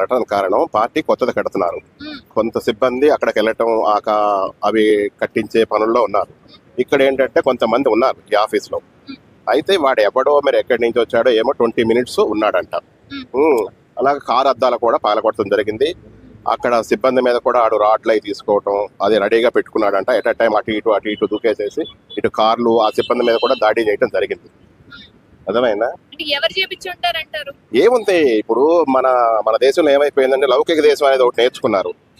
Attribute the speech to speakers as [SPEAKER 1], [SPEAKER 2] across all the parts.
[SPEAKER 1] కట్టడానికి కారణం పార్టీ కొత్తది కడుతున్నారు. కొంత సిబ్బంది అక్కడికి వెళ్ళటం అవి కట్టించే పనుల్లో ఉన్నారు. ఇక్కడ ఏంటంటే కొంతమంది ఉన్నారు ఈ ఆఫీస్లో. అయితే వాడు ఎవడో మరి ఎక్కడి నుంచి వచ్చాడో ఏమో 20 minutes ఉన్నాడంట. అలాగే కారు అద్దాలు కూడా పగలగొట్టడం జరిగింది. అక్కడ సిబ్బంది మీద కూడా ఆడు రాడ్లు అవి తీసుకోవటం అది రెడీగా పెట్టుకున్నాడంట. ఎట్ అ టైం అటు ఇటు దూకేసేసి ఇటు కార్లు ఆ సిబ్బంది మీద కూడా దాడి చేయడం జరిగింది. అర్థమైందా? ఏముంది ఇప్పుడు మన దేశంలో ఏమైపోయిందంటే లౌకిక దేశం అనేది ఒకటి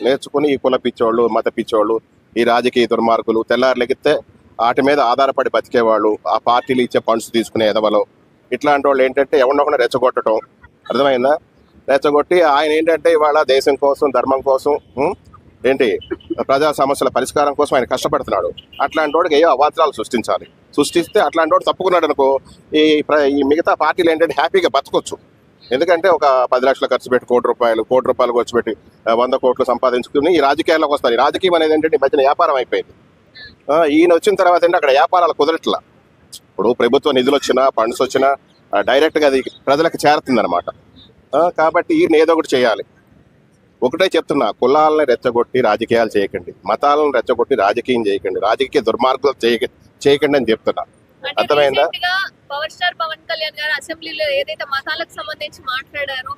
[SPEAKER 1] నేర్చుకుని ఈ కుల పిచ్చోళ్ళు, మత పిచ్చోళ్ళు, ఈ రాజకీయ దుర్మార్గులు తెల్లారులెగితే వాటి మీద ఆధారపడి బతికేవాళ్ళు, ఆ పార్టీలు ఇచ్చే ఫండ్స్ తీసుకునే ఎదవలో ఇట్లాంటి వాళ్ళు ఏంటంటే ఎవరినొకరిని రెచ్చగొట్టడం. అర్థమైందా? రెచ్చగొట్టి ఆయన ఏంటంటే ఇవాళ దేశం కోసం, ధర్మం కోసం, ప్రజా సమస్యల పరిష్కారం కోసం ఆయన కష్టపడుతున్నాడు. అట్లాంటి వాడికి ఏ అవాంతరాలు సృష్టిస్తే అట్లాంటి వాడు తప్పుకున్నాడు అనుకో, ఈ మిగతా పార్టీలు ఏంటంటే హ్యాపీగా బతకొచ్చు. ఎందుకంటే ఒక 10 లక్షలు ఖర్చు పెట్టి కోటి రూపాయలు ఖర్చు పెట్టి 100 కోట్లు సంపాదించుకుని ఈ రాజకీయాల్లోకి వస్తారు. ఈ రాజకీయం అనేది ఏంటంటే ఈ మధ్యన వ్యాపారం అయిపోయింది. ఈయన వచ్చిన తర్వాత ఏంటంటే అక్కడ వ్యాపారాలు కుదరట్లా. ఇప్పుడు ప్రభుత్వ నిధులు వచ్చినా, ఫండ్స్ వచ్చినా డైరెక్ట్గా అది ప్రజలకు చేరుతుంది అనమాట. కాబట్టి ఈయన ఏదో ఒకటి చేయాలి. ఒకటే చెప్తున్నా, కులాలను రెచ్చగొట్టి రాజకీయాలు చేయకండి, మతాలను రెచ్చగొట్టి రాజకీయం చేయకండి, రాజకీయ దుర్మార్గాలు చేయకండి అని చెప్తున్నా. అర్థమైందా?
[SPEAKER 2] పవర్ స్టార్ పవన్ కళ్యాణ్ గారు అసెంబ్లీలో ఏదైతే మతాలకు సంబంధించి మాట్లాడారో,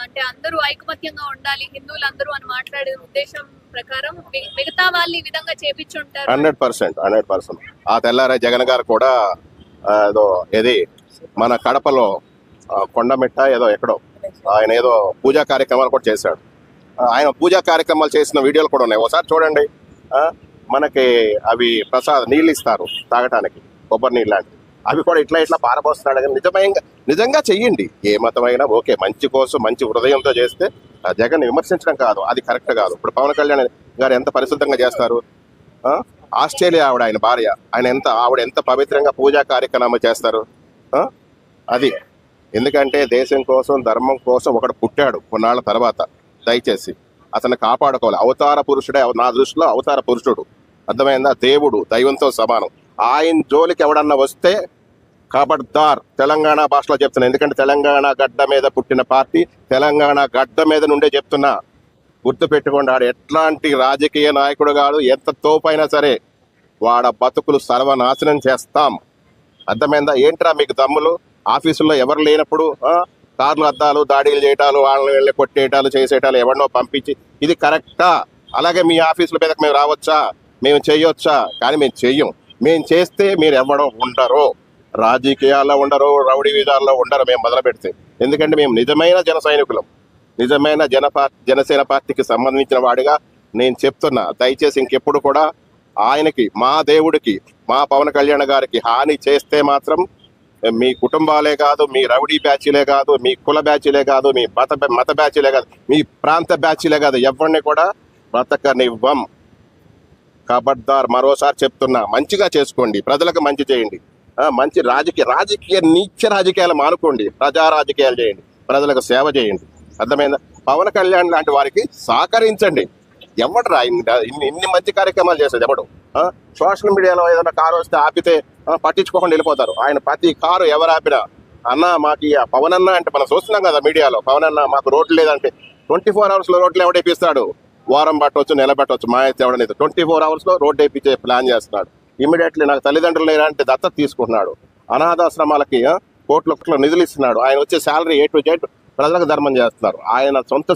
[SPEAKER 2] అంటే అందరూ ఐకమత్యంగా ఉండాలి, హిందువులందరూ అని మాట్లాడే ఉద్దేశం ప్రకారం మిగతా వాళ్ళు ఈ విధంగా చేపించుంటారు.
[SPEAKER 1] 100%. ఆ తెల్లారే జగన్ గారు కూడా మన కడపలో కొండమిట్ట ఎక్కడో ఆయన పూజా కార్యక్రమాలు కూడా చేశాడు. ఆయన పూజా కార్యక్రమాలు చేసిన వీడియోలు కూడా ఉన్నాయి, ఒకసారి చూడండి. మనకి అవి నీళ్ళు ఇస్తారు తాగటానికి, కొబ్బరి నీళ్ళు లాంటివి, అవి కూడా ఇట్లా పారబోస్తున్నాడు. కానీ నిజంగా చెయ్యండి. ఏ మతమైనా ఓకే, మంచి కోసం మంచి హృదయంతో చేస్తే జగన్ విమర్శించడం కాదు, అది కరెక్ట్ కాదు. ఇప్పుడు పవన్ కళ్యాణ్ గారు ఎంత పరిశుద్ధంగా చేస్తారు. ఆస్ట్రేలియా ఆయన భార్య, ఆవిడ ఎంత పవిత్రంగా పూజా కార్యక్రమాలు చేస్తారు. అది ఎందుకంటే దేశం కోసం, ధర్మం కోసం ఒకడు పుట్టాడు కొన్నాళ్ళ తర్వాత. దయచేసి అతను కాపాడుకోవాలి. అవతార పురుషుడే నా దృష్టిలో అవతార పురుషుడు. అర్థమైందా? దేవుడు దైవంతో సమానం. ఆయన జోలికి ఎవడన్నా వస్తే ఖబర్దార్, తెలంగాణ భాషలో చెప్తున్నా. ఎందుకంటే తెలంగాణ గడ్డ మీద పుట్టిన పార్టీ, తెలంగాణ గడ్డ మీద నుండే చెప్తున్నా. గుర్తు పెట్టుకోండి, ఆడు ఎట్లాంటి రాజకీయ నాయకుడు కాదు, ఎంత తోపైనా సరే వాడ బతుకులు సర్వనాశనం చేస్తాం. అర్థమైందా? ఏంట్రా మీకు దమ్ములు? ఆఫీసుల్లో ఎవరు లేనప్పుడు కార్లు అద్దాలు దాడులు చేయటాలు, వాళ్ళని వెళ్ళి కొట్టేయటాలు, చేసేటాలు, ఎవరినో పంపించి, ఇది కరెక్టా? అలాగే మీ ఆఫీసుల మీదకి మేము రావచ్చా, మేము చేయొచ్చా? కానీ మేము చెయ్యం. మేము చేస్తే మీరు ఎవడో ఉండరు, రాజకీయాల్లో ఉండరు, రౌడీ విధాల్లో ఉండరు మేము మొదలు పెడితే. ఎందుకంటే మేము నిజమైన జన సైనికులం, నిజమైన జనసేన పార్టీకి సంబంధించిన వాడిగా నేను చెప్తున్నా. దయచేసి ఇంకెప్పుడు కూడా ఆయనకి, మా దేవుడికి, మా పవన్ కళ్యాణ్ గారికి హాని చేస్తే మాత్రం మీ కుటుంబాలే కాదు, మీ రౌడీ బ్యాచీలే కాదు, మీ కుల బ్యాచీలే కాదు, మీ మత బ్యాచీలే కాదు, మీ ప్రాంత బ్యాచీలే కాదు, ఎవరిని కూడా బ్రతకనివ్వం. ఖబర్దార్, మరోసారి చెప్తున్నా, మంచిగా చేసుకోండి, ప్రజలకు మంచి చేయండి. మంచి నీచ రాజకీయాలు మానుకోండి, ప్రజా రాజకీయాలు చేయండి, ప్రజలకు సేవ చేయండి. అర్థమైందా? పవన్ కళ్యాణ్ లాంటి వారికి సహకరించండి. ఎవడరా ఇన్ని మంచి కార్యక్రమాలు చేసేది ఎవడు? సోషల్ మీడియాలో ఏదైనా కారు వస్తే ఆపితే పట్టించుకోకుండా వెళ్ళిపోతారు. ఆయన ప్రతి కారు ఎవరు ఆపినా, అన్న మాకు పవన్ అన్న అంటే మనం చూస్తున్నాం కదా మీడియాలో, పవన్ అన్న మాకు రోడ్లు లేదంటే 24 hours రోడ్లు ఎవడేపిస్తాడు? వారం పట్టవచ్చు, నెల పట్టవచ్చు, మా అయితే ఎవడనేది 24 hours రోడ్డు వేయించే ప్లాన్ చేస్తున్నాడు. ఇమీడియట్లీ నాకు తల్లిదండ్రులు లేదంటే దత్తత తీసుకుంటున్నాడు. అనాథాశ్రమాలకి కోట్ల నిధులు ఇస్తున్నాడు. ఆయన వచ్చే శాలరీ A to Z ప్రజలకు ధర్మం చేస్తున్నారు. ఆయన సొంత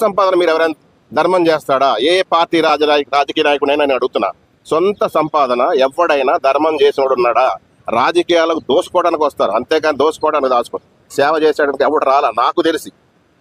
[SPEAKER 1] సంపాదన మీరు ఎవరైనా ధర్మం చేస్తాడా? ఏ పార్టీ రాజకీయ నాయకుడైనా నేను అడుగుతున్నా. సొంత సంపాదన ఎవడైనా ధర్మం చేసినోడు ఉన్నాడా? రాజకీయాలకు దోసుకోవడానికి వస్తారు, అంతేకాని దోసుకోవడానికి దాచుకోరు. సేవ చేసేయడానికి ఎవడు రాలా. నాకు తెలిసి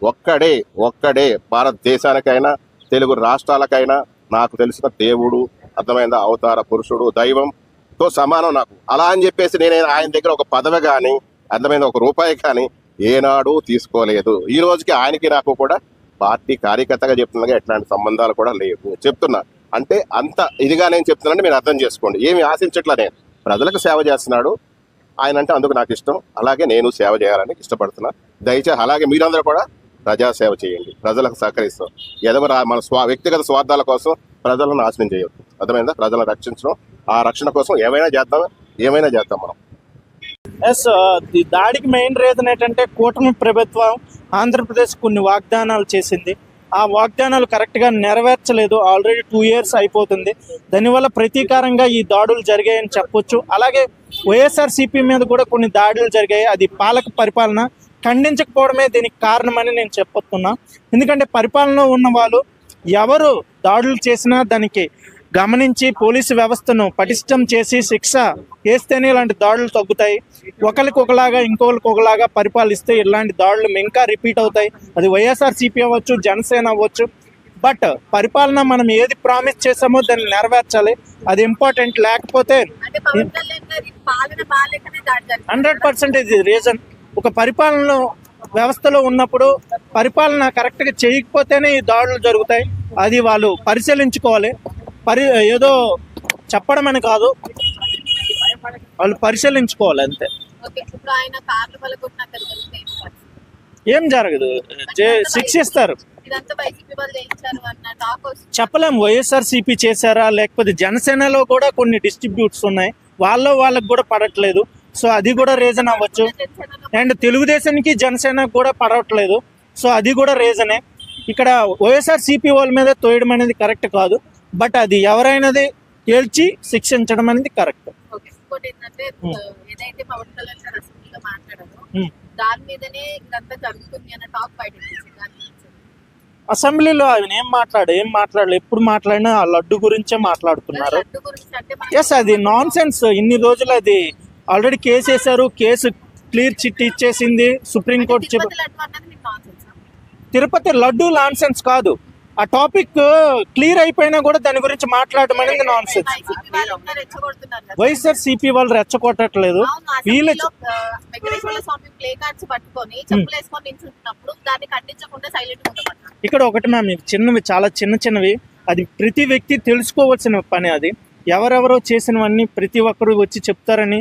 [SPEAKER 1] ఒక్కడే భారతదేశానికైనా, తెలుగు రాష్ట్రాలకైనా నాకు తెలిసిన దేవుడు, అర్థమైందా, అవతార పురుషుడు, దైవంతో సమానం నాకు. అలా అని చెప్పేసి నేను ఆయన దగ్గర ఒక పదవి కానీ, అర్థమైందా, ఒక రూపాయి కానీ ఏనాడు తీసుకోలేదు. ఈ రోజుకి ఆయనకి నాకు కూడా పార్టీ కార్యకర్తగా చెప్తున్నగా ఎట్లాంటి సంబంధాలు కూడా లేవు. చెప్తున్నా అంటే అంత ఇదిగా నేను చెప్తున్నానంటే మీరు అర్థం చేసుకోండి. ఏమి ఆశించట్లా, నేను ప్రజలకు సేవ చేస్తున్నాడు ఆయన అంటే అందుకు నాకు ఇష్టం. అలాగే నేను సేవ చేయాలని ఇష్టపడుతున్నా. దయచేసి అలాగే మీరందరూ కూడా ప్రజాసేవ చేయండి, ప్రజలకు సహకరిస్తాం. మన వ్యక్తిగత స్వార్థాల కోసం ప్రజలను నాశనం చేయొద్దు. అర్థమైందా? ప్రజలను రక్షించడం, ఆ రక్షణ కోసం ఏమైనా చేద్దాం మనం.
[SPEAKER 3] ఈ దాడికి మెయిన్ రీజన్ ఏంటంటే కూటమి ప్రభుత్వం ఆంధ్రప్రదేశ్ కొన్ని వాగ్దానాలు చేసింది. ఆ వాగ్దానాలు కరెక్ట్గా నెరవేర్చలేదు. ఆల్రెడీ 2 years అయిపోతుంది. దానివల్ల ప్రతీకారంగా ఈ దాడులు జరిగాయని చెప్పొచ్చు. అలాగే వైఎస్ఆర్సీపీ మీద కూడా కొన్ని దాడులు జరిగాయి. అది పాలక పరిపాలన ఖండించకపోవడమే దీనికి కారణమని నేను చెప్పొస్తున్నా. ఎందుకంటే పరిపాలనలో ఉన్న వాళ్ళు ఎవరు దాడులు చేసినా దానికి గమనించి పోలీసు వ్యవస్థను పటిష్టం చేసి శిక్ష వేస్తేనే ఇలాంటి దాడులు తగ్గుతాయి. ఒకరికి ఒకలాగా ఇంకొకరికి ఒకలాగా పరిపాలిస్తే ఇలాంటి దాడులు ఇంకా రిపీట్ అవుతాయి. అది వైఎస్ఆర్సీపీ అవ్వచ్చు, జనసేన అవ్వచ్చు. బట్ పరిపాలన మనం ఏది ప్రామిస్ చేసామో దాన్ని నెరవేర్చాలి. అది ఇంపార్టెంట్. లేకపోతే
[SPEAKER 2] అంటే పవన్ కళ్యాణ్ గారి పాలన బాగాలేకనే దాడి జరిగింది.
[SPEAKER 3] 100% ఇది రీజన్. ఒక పరిపాలన వ్యవస్థలో ఉన్నప్పుడు పరిపాలన కరెక్ట్గా చేయకపోతేనే ఈ దాడులు జరుగుతాయి. అది వాళ్ళు పరిశీలించుకోవాలి. ఏదో చెప్పడం అని కాదు, వాళ్ళు పరిశీలించుకోవాలి అంతే.
[SPEAKER 2] ఓకే, ఇప్పుడు ఆయన కార్లు పలగొట్టినాక
[SPEAKER 3] ఏం జరగదు, శిక్షిస్తారు.
[SPEAKER 2] ఇదంతా వైసీపీ వాళ్ళు చేయించారు అన్న టాక్ వస్తుంది.
[SPEAKER 3] చెప్పలేం వైఎస్ఆర్సీపీ చేశారా లేకపోతే జనసేనలో కూడా కొన్ని డిస్ట్రిబ్యూట్స్ ఉన్నాయి, వాళ్ళకి కూడా పడట్లేదు. సో అది కూడా రీజన్ అవ్వచ్చు. అండ్ తెలుగుదేశానికి జనసేనకు కూడా పడట్లేదు. సో అది కూడా రీజనే. ఇక్కడ వైఎస్ఆర్సీపీ వాళ్ళ మీద తోయడం అనేది కరెక్ట్ కాదు. బట్ అది ఎవరైనాది తేల్చి శిక్షించడం అనేది కరెక్ట్.
[SPEAKER 2] ఇంకోటి ఏంటంటే ఏదైతే పవన్ కళ్యాణ్ గారు అసెంబ్లీలో మాట్లాడారో దాని మీదనే ఇదంతా జరుగుతుంది అన్న టాక్ బయట
[SPEAKER 3] అసెంబ్లీలో ఆయన ఏం మాట్లాడలేదు. ఎప్పుడు మాట్లాడినా ఆ లడ్డు గురించే మాట్లాడుతున్నారు. ఎస్, అది నాన్ సెన్స్. ఇన్ని రోజులు అది ఆల్రెడీ కేసు వేశారు. కేసు క్లియర్ చిట్ ఇచ్చేసింది supreme court. Tirupati laddu non sense కాదు. ఆ టాపిక్ క్లియర్ అయిపోయినా కూడా దాని గురించి మాట్లాడడం అనేది నాన్ సెన్స్. వైఎస్ఆర్సీపీ వాళ్ళు రెచ్చగొట్టట్లేదు. వీళ్ళు ఇక్కడ ఒకటి మ్యామ్, చిన్నవి, చాలా చిన్నవి. అది ప్రతి వ్యక్తి తెలుసుకోవాల్సిన పని. అది ఎవరెవరో చేసినవన్నీ ప్రతి ఒక్కరు వచ్చి చెప్తారని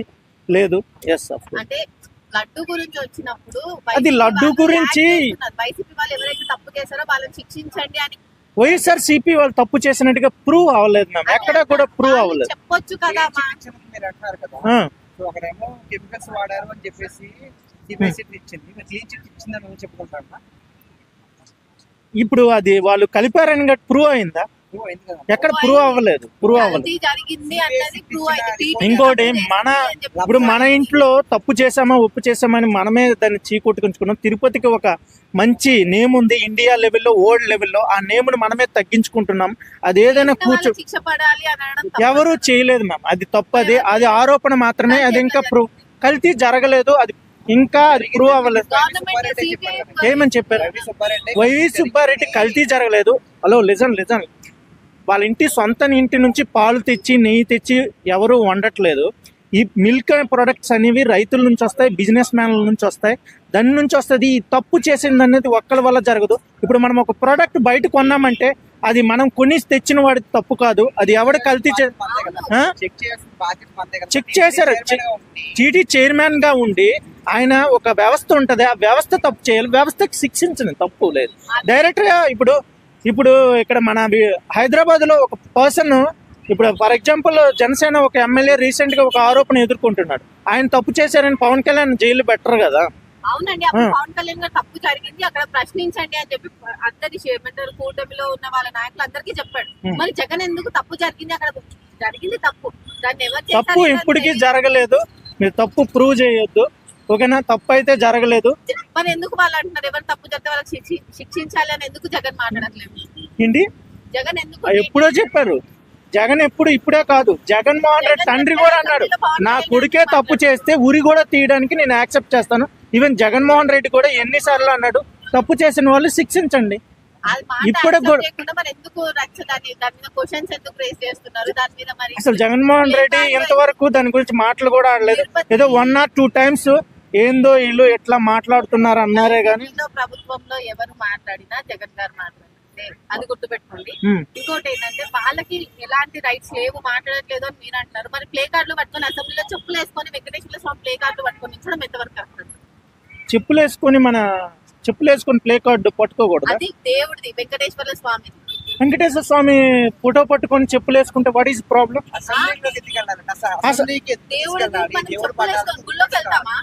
[SPEAKER 3] లేదు. ఎస్,
[SPEAKER 2] అంటే లడ్డు గురించి వచ్చినప్పుడు
[SPEAKER 3] అది లడ్డు గురించి
[SPEAKER 2] వైసీపీ వాళ్ళు ఎవరైతే తప్పు చేశారో వాళ్ళని శిక్షించండి అని
[SPEAKER 3] వైఎస్ఆర్సీపీ వాళ్ళు తప్పు చేసినట్టుగా ప్రూవ్ అవ్వలేదు మ్యామ్. ఎక్కడ కూడా ప్రూవ్ అవ్వలేదు.
[SPEAKER 2] చెప్పొచ్చు కదా
[SPEAKER 4] మీరు అంటున్నారు కదా, ఒకడేమో కెమికల్స్ వాడారు అని చెప్పేసి ఇచ్చింది, క్లీన్ చిట్ ఇచ్చిందని చెప్పుకుంటారు.
[SPEAKER 3] ఇప్పుడు అది వాళ్ళు కలిపారని ప్రూవ్ అయిందా? ఎక్కడ ప్రూవ్ అవ్వలేదు. ఇంకోటి ఇప్పుడు మన ఇంట్లో తప్పు చేసామా ఒప్పు చేసామని మనమే దాన్ని చీకొట్టుకుంటున్నాం. తిరుపతికి ఒక మంచి నేమ్ ఉంది ఇండియా లెవెల్లో, వరల్డ్ లెవెల్లో. ఆ నేమ్ను మనమే తగ్గించుకుంటున్నాం. అది ఏదైనా ఎవరు చేయలేదు మ్యామ్. అది తప్పది. అది ఆరోపణ మాత్రమే. అది ఇంకా ప్రూవ్ కల్తీ జరగలేదు. అది ఇంకా అది ప్రూవ్ అవ్వలేదు. ఏమని చెప్పారు? వైవి సుబ్బారెడ్డి కల్తీ జరగలేదు. Hello, listen. వాళ్ళ సొంత ఇంటి నుంచి పాలు తెచ్చి నెయ్యి తెచ్చి ఎవరు వండట్లేదు. ఈ మిల్క్ ప్రొడక్ట్స్ అనేవి రైతుల నుంచి వస్తాయి, బిజినెస్ మ్యాన్ల నుంచి వస్తాయి. దాని నుంచి వస్తుంది. ఈ తప్పు చేసింది అనేది ఒక్కరి వల్ల జరగదు. ఇప్పుడు మనం ఒక ప్రోడక్ట్ బయట కొన్నామంటే అది మనం కొని తెచ్చిన వాడి తప్పు కాదు. అది ఎవడు కల్తీ చెక్ చేశారు. టీటీ చైర్మన్ గా ఉండి ఆయన ఒక వ్యవస్థ ఉంటది, ఆ వ్యవస్థ తప్పు చేయాలి. వ్యవస్థకి శిక్షించడం తప్పు లేదు. డైరెక్ట్ గా ఇప్పుడు ఇక్కడ మన హైదరాబాద్ లో ఒక పర్సన్, ఇప్పుడు ఫర్ ఎగ్జాంపుల్ జనసేన ఒక ఎమ్మెల్యే రీసెంట్ గా ఒక ఆరోపణ ఎదుర్కొంటున్నాడు. ఆయన తప్పు చేశారని పవన్ కళ్యాణ్ జైలు బెటర్ కదా.
[SPEAKER 2] అవునండి, పవన్ కళ్యాణ్ గారు తప్పు జరిగింది అక్కడ ప్రశ్నించండి అని చెప్పి అందరి కూటమిలో ఉన్న వాళ్ళ నాయకులు అందరికీ చెప్పాడు. మరి జగన్ ఎందుకు తప్పు జరిగింది అక్కడ జరిగింది తప్పు, దాన్ని ఎవరు
[SPEAKER 3] తప్పు ఇప్పటికీ జరగలేదు. మీరు తప్పు ప్రూవ్ చేయొద్దు, ఓకేనా? తప్పు అయితే జరగలేదు.
[SPEAKER 2] మరి ఎందుకు వాళ్ళు అంటున్నారు ఎవరు తప్పు జరిగితే వాళ్ళకి శిక్షించాలి అని ఎందుకు జగన్ మాట్లాడట్లేదు?
[SPEAKER 3] ఏంటి
[SPEAKER 2] జగన్ ఎందుకు?
[SPEAKER 3] ఎప్పుడో చెప్పారు. జగన్ ఇప్పుడే కాదు, జగన్మోహన్ రెడ్డి తండ్రి కూడా అన్నాడు, నా కొడుకే తప్పు చేస్తే ఉరి కూడా తీయడానికి నేను యాక్సెప్ట్ చేస్తాను. ఈవెన్ జగన్మోహన్ రెడ్డి కూడా ఎన్నిసార్లు అన్నాడు, తప్పు చేసిన వాళ్ళు శిక్షించండి. ఇప్పుడు అసలు జగన్మోహన్ రెడ్డి ఇంతవరకు దాని గురించి మాటలు కూడా ఆడలేదు. ఏదో 1 or 2 times ఏందో వీళ్ళు ఎట్లా మాట్లాడుతున్నారు అన్నారే గానీ
[SPEAKER 2] ప్రభుత్వంలో ఎవరు మాట్లాడినా జగన్ గారు మాట్లాడితే అది గుర్తుపెట్టుకోండి. ఇంకోటి ఏంటంటే వాళ్ళకి ఎలాంటి రైట్స్ లేవు, మాట్లాడట్లేదు అని మీరు అంటున్నారు. మరి ప్లే కార్డులు పట్టుకొని అసెంబ్లీలో చెప్పులు వేసుకొని వెంకటేశ్వర స్వామి ప్లే కార్డులు పట్టుకొని ఉంచడం ఎంతవరకు కరెక్ట్?
[SPEAKER 3] చెప్పులు వేసుకొని ప్లే కార్డు పట్టుకోకూడదు.
[SPEAKER 2] అది దేవుడిది, వెంకటేశ్వర స్వామి.
[SPEAKER 3] వెంకటేశ్వర స్వామి ఫోటో పట్టుకొని చెప్పులు వేసుకుంటే వాట్ ఈస్ ప్రాబ్లం?
[SPEAKER 2] దేవుడికి గుళ్ళోకి వెళ్తామా?